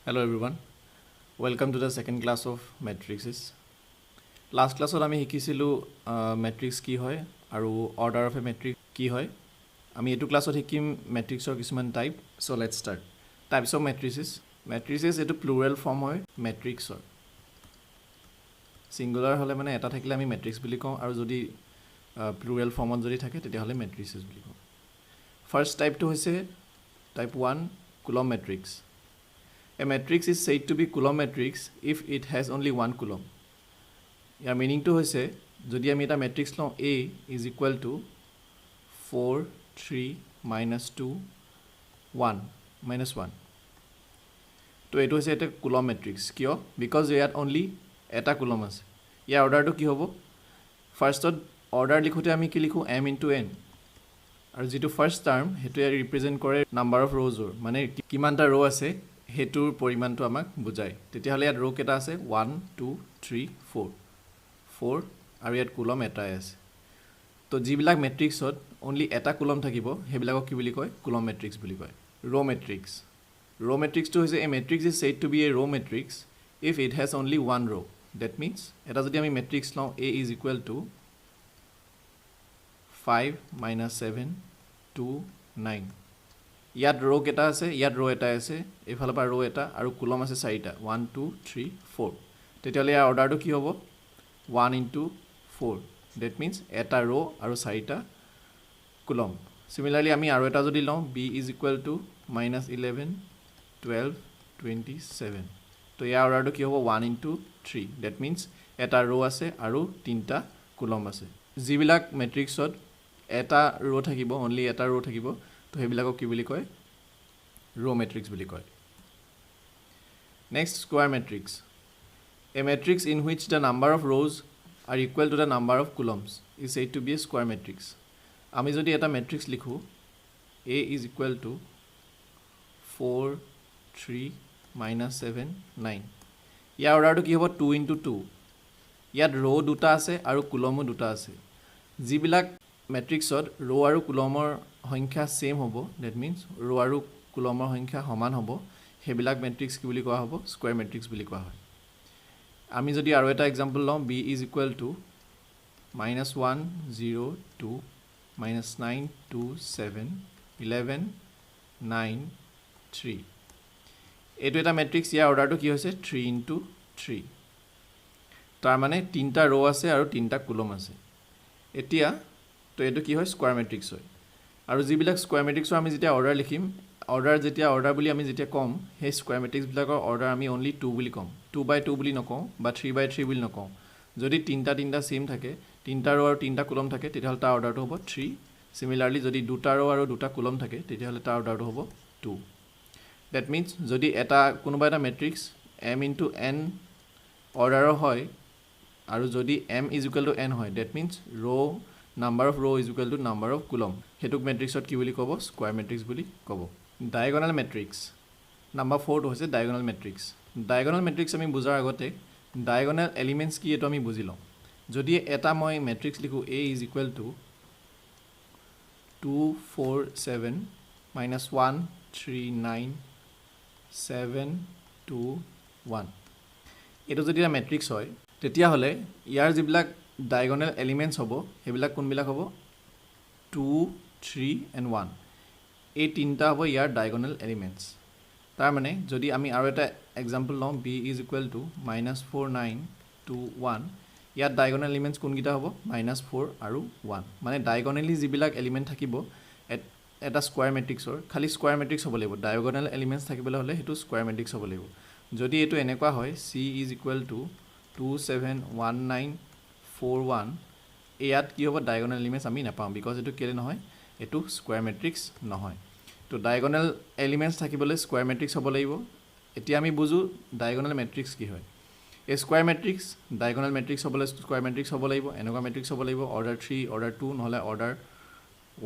Hello everyone, welcome to the second class of matrices. Last class আমি শিকিছিলো matrix কি হয় আৰু order of a matrix কি হয়. আমি এটো ক্লাছত শিকিম matrixৰ কিছুমান type. So let's start. Types of matrices. Matrices এটো plural form হয় matrixৰ. Singular হলে মানে এটা থাকিলে আমি matrix বুলি কওঁ আৰু যদি plural formত যদি থাকে তেতিয়া হলে matrices বুলি কওঁ. First type টো হৈছে type 1 Coulomb matrix. A matrix is said to be Coulomb matrix if it has only one Coulomb. Your meaning to hoise jodi ami eta matrix long A is equal to 4 3 minus 2 1 minus 1. To eto hoise eta Coulomb matrix kyo because we had only eta Coulomb ase. Ya order to ki hobo first order likhote ami ki likhu m into n aru jitu first term hetu represent kore number of rows or mane kimanta row ase হেতুৰ পৰিমাণটো আমাক বুজায় তেতিয়াহলে ইয়াত ৰো কেটা আছে 1 2 3 4 4 আৰু ইয়াত কুলম এটাই আছে তো যিবিলাক মেট্ৰিক্সত অনলি এটা কুলম থাকিব হেবিলাকক কি বুলি কয় কুলম মেট্ৰিক্স বুলি কয় ৰো মেট্ৰিক্সটো হৈছে a matrix is said to be a row matrix if it has only one row that means এটা যদি আমি মেট্ৰিক্স লওঁ a is equal to 5 minus 7 2 9 ইয়াত ৰো কেটা আছে ইয়াত ৰো এটা আছে এফালে পা ৰো এটা আৰু কুলম আছে 4টা 1 2 3 4 তেতিয়ালে ইয়াৰ অৰ্ডাৰটো কি হ'ব 1 into 4 that means এটা ৰো আৰু 4টা কুলম সিমিলাৰলি আমি আৰু এটা যদি লওঁ b is equal to minus 11 12 27 তো ইয়াৰ অৰ্ডাৰটো কি হ'ব 1 into 3 that means এটা ৰো আছে আৰু 3টা কুলম আছে যিবিলাক মেট্ৰিক্সত এটা ৰো থাকিব অনলি এটা ৰো থাকিব তো হেবিলাকক কি বুলি কয় ৰো মেট্ৰিক্স বুলি কয় next square matrix A matrix in which the number of rows are equal to the number of columns is said to be a square matrix আমি যদি এটা মেট্ৰিক্স লিখো a is equal to 4 3 minus 7 9 ইয়াৰ অৰ্ডাৰটো কি হ'ব 2 into 2 ইয়াত ৰো দুটা আছে আৰু কুলমো দুটা আছে যিবিলাক মেট্ৰিক্সত ৰো আৰু কুলমৰ সংখ্যা সেম হ'ব দ্যাট মিন্স ৰো আৰু কুলমৰ সংখ্যা সমান হ'ব হেবিলাক মেট্ৰিক্স কি বুলি কোৱা হ'ব স্কয়াৰ মেট্ৰিক্স বুলি কোৱা হয় আমি যদি আৰু এটা एग्जांपल লওঁ b is equal to minus 1 0 2 minus 9 2 7 11 9 3 এটো এটা মেট্ৰিক্স ইয়াৰ অৰ্ডাৰটো কি হৈছে 3 into 3 তাৰ মানে তিনটা ৰো আছে আৰু তিনটা কুলম আছে এতিয়া তো এটো কি হয় স্কয়াৰ মেট্ৰিক্স হয় আৰু যিবিলাক স্কয়াৰ মেট্ৰিক্সৰ আমি যেতিয়া অৰ্ডাৰ লিখিম অৰ্ডাৰ বুলি আমি যেতিয়া কম হে স্কয়াৰ মেট্ৰিক্স বিলাকৰ অৰ্ডাৰ আমি অনলি 2 বুলি কম 2 by 2 বুলি নকওঁ বা 3 by 3 বুলি নকওঁ যদি তিনটা সেম থাকে তিনটা ৰো আৰু তিনটা কুলম থাকে তেতিয়াহলে তাৰ অৰ্ডাৰটো হ'ব 3 সিমিলাৰলি যদি দুটা ৰো আৰু দুটা কুলম থাকে তেতিয়াহলে তাৰ অৰ্ডাৰটো হ'ব 2 দ্যাট মিন্স যদি এটা কোনোবা এটা মেট্ৰিক্স m into n অৰ্ডাৰৰ হয় আৰু যদি m is equal to n হয় দ্যাট মিন্স ৰো number of row is equal to number of column Hetuk মেট্ৰিক্সত কি বুলি ক'ব স্কয়াৰ মেট্ৰিক্স বুলি ক'ব ডায়াগোনাল মেট্ৰিক্স নাম্বাৰ 4 টো হৈছে ডায়াগোনাল মেট্ৰিক্স আমি বুজাৰ আগতে ডায়াগোনাল এলিমেন্টস কি এটো আমি বুজি লওঁ যদি এটা মই মেট্ৰিক্স লিখো a is equal to 2 4 7 minus 1 3 9 7 2 1 এটো যদি এটা মেট্ৰিক্স হয় তেতিয়া হলে ইয়াৰ যিবিলাক diagonal elements hobo hebilak kunbilak hobo 2 3 and 1 এই তিনটা hobo ইয়াৰ diagonal elements তাৰ মানে যদি আমি আৰু এটা एग्जांपल লওঁ b is equal to minus 4 9 2 1 year diagonal elements কোনগিটা hobo minus 4 আৰু 1 মানে diagonally যিবিলাক element থাকিব এটা স্কয়াৰ মেট্ৰিক্সৰ খালি স্কয়াৰ মেট্ৰিক্স হ'ব লাগিব diagonal elements থাকিবলৈ হলে হেতু স্কয়াৰ মেট্ৰিক্স হ'ব লাগিব যদি এটো এনেকুৱা হয় c is equal to 2 7 1 9 4 1 ইয়াত কি হ'ব ডায়াগোনাল এলিমেন্টস আমি নাপাম বিকজ এটো কেলে নহয় এটো স্কয়াৰ মেট্ৰিক্স নহয় তো ডায়াগোনাল এলিমেন্টস থাকিবলৈ স্কয়াৰ মেট্ৰিক্স হ'ব লাগিব এতিয়া আমি বুজু ডায়াগোনাল মেট্ৰিক্স কি হয় এ স্কয়াৰ মেট্ৰিক্স ডায়াগোনাল মেট্ৰিক্স হ'বলৈ স্কয়াৰ মেট্ৰিক্স হ'ব লাগিব এনেকুৱা মেট্ৰিক্স হ'ব লাগিব অৰ্ডাৰ 3 অৰ্ডাৰ 2 নহলে অৰ্ডাৰ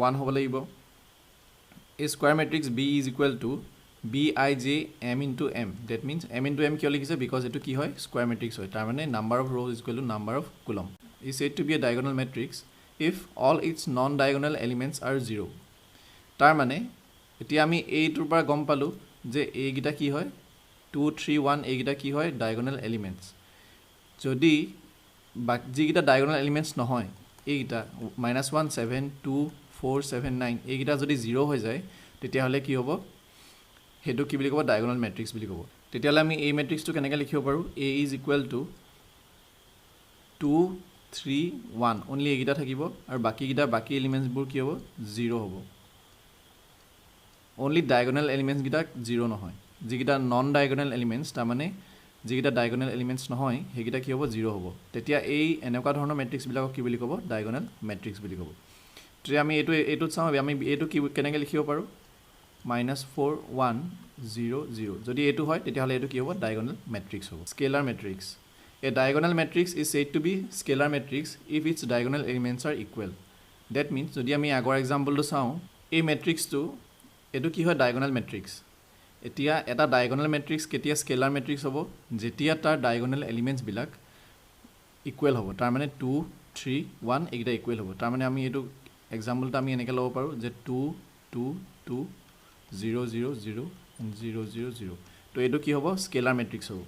1 হ'ব লাগিব a square matrix b is equal to bij m into m that means m into m কিয় লিখিছে বিকজ এটো কি হয় স্কয়াৰ মেট্ৰিক্স হয় তাৰ মানে number of rows is equal to number of column is said to be a diagonal matrix if all its non-diagonal elements are 0 তাৰ মানে এতিয়া আমি a টোৰ পৰা গম পালো যে a গিটা কি হয় 2 3 1 এইকেইটা কি হয় ডায়াগোনাল এলিমেন্টস যদি যিকেইটা ডায়াগোনাল এলিমেন্টস নহয় এইকেইটা -1 7 2 4 7 9 এইকেইটা যদি 0 হৈ যায় তেতিয়াহ'লে কি হ'ব হেতু কি বুলি ক'ব ডায়াগোনাল ম্যাট্ৰিক্স বুলি ক'ব তেতিয়াহ'লে আমি এই ম্যাট্ৰিক্সটো কেনেকৈ লিখিব পাৰোঁ A is equal to 2 3 1 only এইকেইটা থাকিব আৰু বাকি এলিমেন্টছবোৰ কি হ'ব 0 হ'ব অনলি ডায়াগোনাল এলিমেন্টছ গিটা 0 নহয় যিকেইটা নন ডায়াগোনাল এলিমেন্টছ তাৰ মানে যিকেইটা ডায়াগোনাল এলিমেন্টছ নহয় সেইকেইটা কি হ'ব 0 হ'ব তেতিয়া এই এনেকুৱা ধৰণৰ ম্যাট্ৰিক্স বিলাকক কি বুলি ক'ব ডায়াগোনাল ম্যাট্ৰিক্স বুলি ক'ব তেতিয়া আমি এইটোত চাওঁ আমি এইটো কি কেনেকৈ লিখিব পাৰোঁ -4 1 0 0 যদি এইটো হয় তেতিয়াহ'লে এইটো কি হ'ব ডায়াগোনাল ম্যাট্ৰিক্স হ'ব scalar matrix A diagonal matrix is said to be scalar matrix if its diagonal elements are equal. That means যদি আমি আগৰ এক্সাম্পলটো চাওঁ এই ম্যাট্ৰিক্সটো এটো কি হয় ডায়াগোনাল ম্যাট্ৰিক্স এতিয়া এটা ডায়াগোনাল ম্যাট্ৰিক্স কেতিয়া স্কেলাৰ ম্যাট্ৰিক্স হ'ব যেতিয়া তাৰ ডায়াগোনাল এলিমেন্টছ বিলাক ইকুৱেল হ'ব তাৰ মানে 2 3 1 এইকেইটা ইকুৱেল হ'ব তাৰ মানে আমি এইটো এক্সাম্পলটো আমি এনেকৈ ল'ব পাৰোঁ যে 2 2 2 0 0 0 0 0 0 তো এইটো কি হ'ব স্কেলাৰ ম্যাট্ৰিক্স হ'ব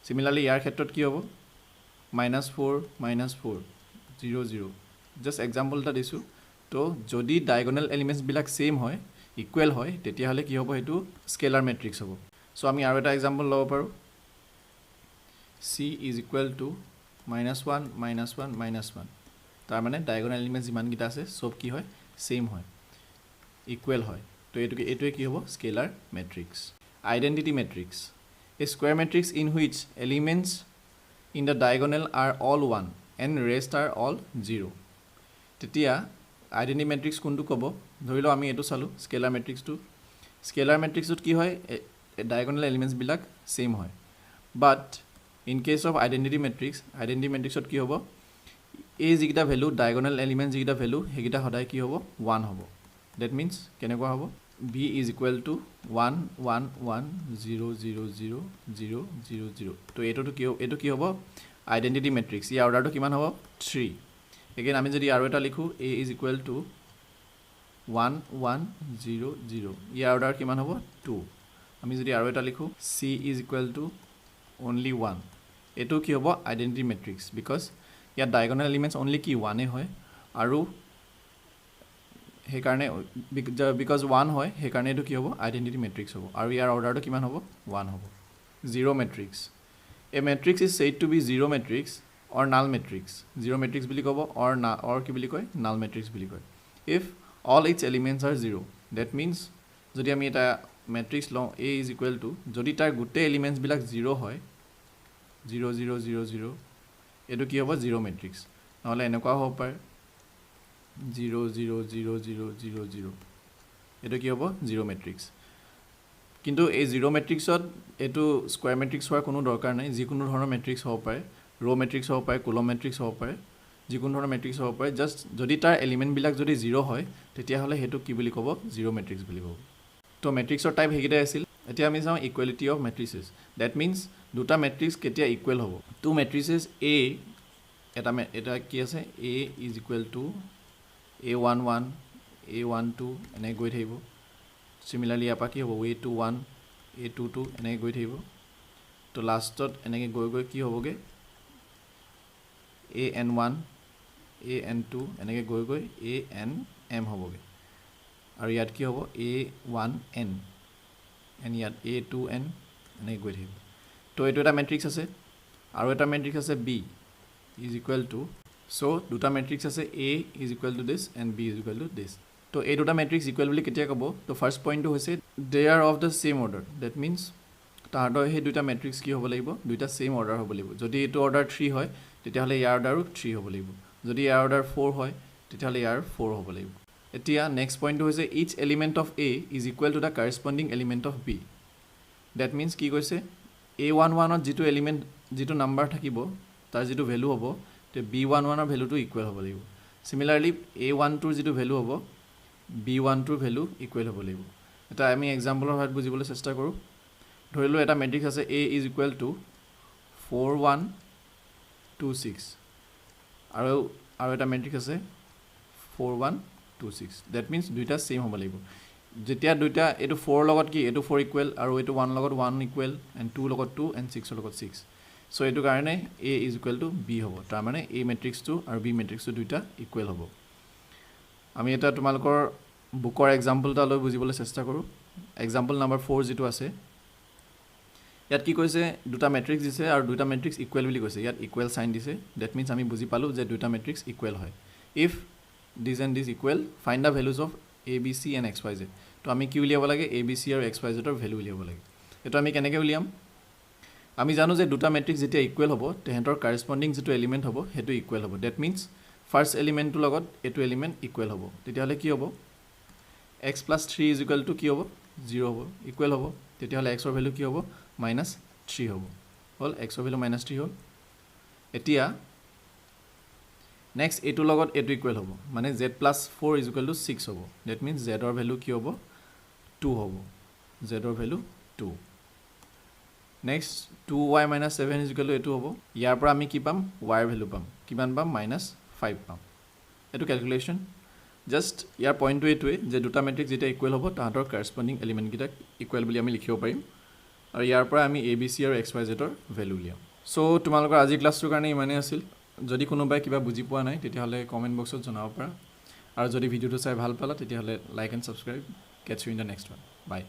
Similarly, ইয়াৰ ক্ষেত্ৰত কি হ'ব -4 -4 0 0 জাস্ট এক্সাম্পল এটা দিছোঁ তো যদি ডায়াগোনাল এলিমেন্টছ বিলাক সেম হয় ইকুৱেল হয় তেতিয়াহ'লে কি হ'ব এইটো স্কেলাৰ ম্যাট্ৰিক্স হ'ব সো আমি আৰু এটা এক্সাম্পল ল'ব পাৰোঁ C is equal to -1 -1 -1 তাৰ মানে ডায়াগোনাল এলিমেন্টছ যিমান গিটা আছে সব কি হয় সেম হয় ইকুৱেল হয় তো এইটোৱে কি হ'ব scalar matrix identity matrix A square matrix in which elements in the diagonal are all 1 and rest are all 0. তেতিয়া আইডেন্টিটি ম্যাট্ৰিক্স কোনটো ক'ব ধৰি লও আমি এটো চালো স্কেলাৰ ম্যাট্ৰিক্সত কি হয় ডায়াগোনাল এলিমেন্টছ বিলাক সেম হয় বাট ইন কেস অফ আইডেন্টিটি ম্যাট্ৰিক্সত কি হ'ব এই যিকেইটা ভ্যালু ডায়াগোনাল এলিমেন্টছ যিকেইটা ভ্যালু হেগিটা সদায় কি হ'ব 1 হ'ব দ্যাট মিন্স কেনেকুৱা হ'ব B is equal to 1 1 1 0 0 0 0 0 0 তো এইটো কি হ'ব আইডেন্টিটি ম্যাট্ৰিক্স ইয়াৰ অৰ্ডাৰটো কিমান হ'ব 3 এগেইন আমি যদি আৰু এটা লিখো A is equal to 1 1 0 0 year order কিমান হ'ব 2 আমি যদি আৰু এটা লিখো C is equal to only 1 এইটো কি হ'ব আইডেন্টিটি ম্যাট্ৰিক্স বিকজ ইয়াৰ ডায়াগোনাল এলিমেন্টছ only কি 1 এ হয় আৰু হেকাৰণে বিকজ 1 হয় হেকাৰণে এটো কি হ'ব আইডেন্টিটি ম্যাট্ৰিক্স হ'ব আৰু ইয়াৰ অৰ্ডাৰটো কিমান হ'ব 1 হ'ব zero matrix a matrix is said to be zero matrix or null matrix zero matrix বুলি ক'ব অৰ কি বুলি কয় নাল ম্যাট্ৰিক্স বুলি কয় if all it's elements R zero that means যদি আমি এটা ম্যাট্ৰিক্স লওঁ A is equal to যদি তাৰ গোটেই এলিমেন্টছ বিলাক 0 হয় 0 0 0 0 এটো কি হ'ব জিৰো ম্যাট্ৰিক্স নহলে এনেকুৱা হ'ব পাৰে 0 0 0 0 0 0 এটো কি হ'ব জিৰো ম্যাট্ৰিক্স কিন্তু এই জিৰো ম্যাট্ৰিক্সত এটো স্কয়াৰ ম্যাট্ৰিক্স হোৱাৰ কোনো দৰকাৰ নাই যিকোনো ধৰণৰ ম্যাট্ৰিক্স হ'ব পাৰে ৰ ম্যাট্ৰিক্স হ'ব পাৰে কলম ম্যাট্ৰিক্স হ'ব পাৰে যিকোনো ধৰণৰ ম্যাট্ৰিক্স হ'ব পাৰে জাস্ট যদি তাৰ এলিমেন্ট বিলাক যদি 0 হয় তেতিয়াহ'লে হেতু কি বুলি ক'ব জিৰো ম্যাট্ৰিক্স বুলি ক'ব তো ম্যাট্ৰিক্সৰ টাইপ হেগিটা আছিল এতিয়া আমি চাওঁ ইকুৱেলিটি অফ ম্যাট্ৰিক্সেছ দ্যাট মিন্স দুটা ম্যাট্ৰিক্স কেতিয়া ইকুৱেল হ'ব টু ম্যাট্ৰিক্সেছ A এটা কি আছে A is equal to A11 A12 এনে গৈ থাকিব সিমিলাৰলি আপা কি হ'ব A21 A22 এনে গৈ থাকিব তো লাষ্টত এনেকৈ গৈ কি হ'বগে AN1 AN2 এনেকৈ গৈ ANM হ'বগে আৰু ইয়াত কি হ'ব A1N এন ইয়াত A2N এনেকৈ গৈ থাকিব তো এইটো এটা ম্যাট্ৰিক্স আছে আৰু এটা ম্যাট্ৰিক্স আছে B is equal to so দুটা ম্যাট্ৰিক্স আছে A is equal to this and B is equal to this তো এই দুটা ম্যাট্ৰিক্স ইকুৱেল বুলি কেতিয়া ক'ব তো ফাৰ্স্ট পইণ্টটো হৈছে they are of the same order that means তাহাঁতৰ সেই দুটা ম্যাট্ৰিক্স কি হ'ব লাগিব দুটা সেম অৰ্ডাৰ হ'ব লাগিব যদি এইটো অৰ্ডাৰ 3 হয় তেতিয়াহ'লে ইয়াৰ অৰ্ডাৰো 3 হ'ব লাগিব যদি ইয়াৰ অৰ্ডাৰ 4 হয় তেতিয়াহ'লে ইয়াৰ 4 হ'ব লাগিব এতিয়া নেক্সট পইণ্টটো হৈছে each element of A is equal to the corresponding element of B that means কি কৈছে A11 ত যেটো এলিমেন্ট যেটো নাম্বাৰ থাকিব তাৰ যেটো ভ্যালু হ'ব তে B11 ৰ ভ্যালুটো ইকুৱেল হ'ব লাগিব সিমিলাৰলি A12 ৰ যেটো ভ্যালু হ'ব B12 ৰ ভ্যালু ইকুৱেল হ'ব লাগিব এটা আমি এক্সাম্পলৰ সহায়ত বুজিবলৈ চেষ্টা কৰো ধৰিলো এটা ম্যাট্ৰিক্স আছে A is equal to 4 1 2 6 আৰু এটা ম্যাট্ৰিক্স আছে 4 1 2 6 that means দুইটা সেম হ'ব লাগিব যেতিয়া দুইটা এইটো 4 লগত কি এইটো 4 ইকুৱেল আৰু এইটো 1 লগত 1 ইকুৱেল এণ্ড 2 লগত 2 এণ্ড 6 লগত 6 চ' এইটো কাৰণে A is equal two B হ'ব তাৰমানে A মেট্ৰিক্সটো আৰু B মেট্ৰিক্সটো দুইটা ইকুৱেল হ'ব আমি এটা তোমালোকৰ বুকৰ এক্সাম্পল এটা লৈ বুজিবলৈ চেষ্টা কৰোঁ এক্সাম্পল নাম্বাৰ 4 যিটো আছে ইয়াত কি কৈছে দুটা মেট্ৰিক্স দিছে আৰু দুটা মেট্ৰিক্স ইকুৱেল বুলি কৈছে ইয়াত ইকুৱেল সাইন দিছে দ্যাট মিন্স আমি বুজি পালোঁ যে দুটা মেট্ৰিক্স ইকুৱেল হয় if this and this equal find the values of A B C and X Y Z তো আমি কি উলিয়াব লাগে A B C আৰু X Y Z ৰ ভেলু উলিয়াব লাগে এইটো আমি কেনেকৈ উলিয়াম আমি জানো যে দুটা মেট্ৰিক্স যেতিয়া ইকুৱেল হ'ব তেহেঁতৰ কাৰেস্পণ্ডিং যিটো এলিমেণ্ট হ'ব সেইটো ইকুৱেল হ'ব দ্যাট মিন্স ফাৰ্ষ্ট এলিমেণ্টটোৰ লগত এইটো এলিমেণ্ট ইকুৱেল হ'ব তেতিয়াহ'লে কি হ'ব x plus 3 is equal to কি হ'ব 0 হ'ব ইকুৱেল হ'ব তেতিয়াহ'লে x ৰ ভেলু কি হ'ব -3 হ'ব হ'ল x ৰ ভেলু -3 হ'ল এতিয়া নেক্সট এইটোৰ লগত এইটো ইকুৱেল হ'ব মানে z plus 4 is equal to 6 হ'ব দ্যাট মিন্স z ৰ ভেলু কি হ'ব 2 হ'ব z ৰ value 2 next 2y - 7 is equal to এইটো হ'ব ইয়াৰ পৰা আমি কি পাম y ৰ ভেলু পাম কিমান পাম -5 পাম এইটো ক্যালকুলেশন জাস্ট ইয়াৰ পইণ্টটো এইটোৱে যে দুটা মেট্ৰিক্স যেতিয়া ইকুৱেল হ'ব তাহাঁতৰ কাৰেস্পণ্ডিং এলিমেণ্টকেইটাক ইকুৱেল বুলি আমি লিখিব পাৰিম আৰু ইয়াৰ পৰা আমি A B C আৰু X Y Z ৰ ভেলু উলিয়াম চ' তোমালোকৰ আজি ক্লাছটোৰ কাৰণে ইমানেই আছিল যদি কোনোবাই কিবা বুজি পোৱা নাই তেতিয়াহ'লে কমেণ্ট বক্সত জনাব পাৰা আৰু যদি ভিডিঅ'টো চাই ভাল পালা তেতিয়াহ'লে like and subscribe catch you in the next one by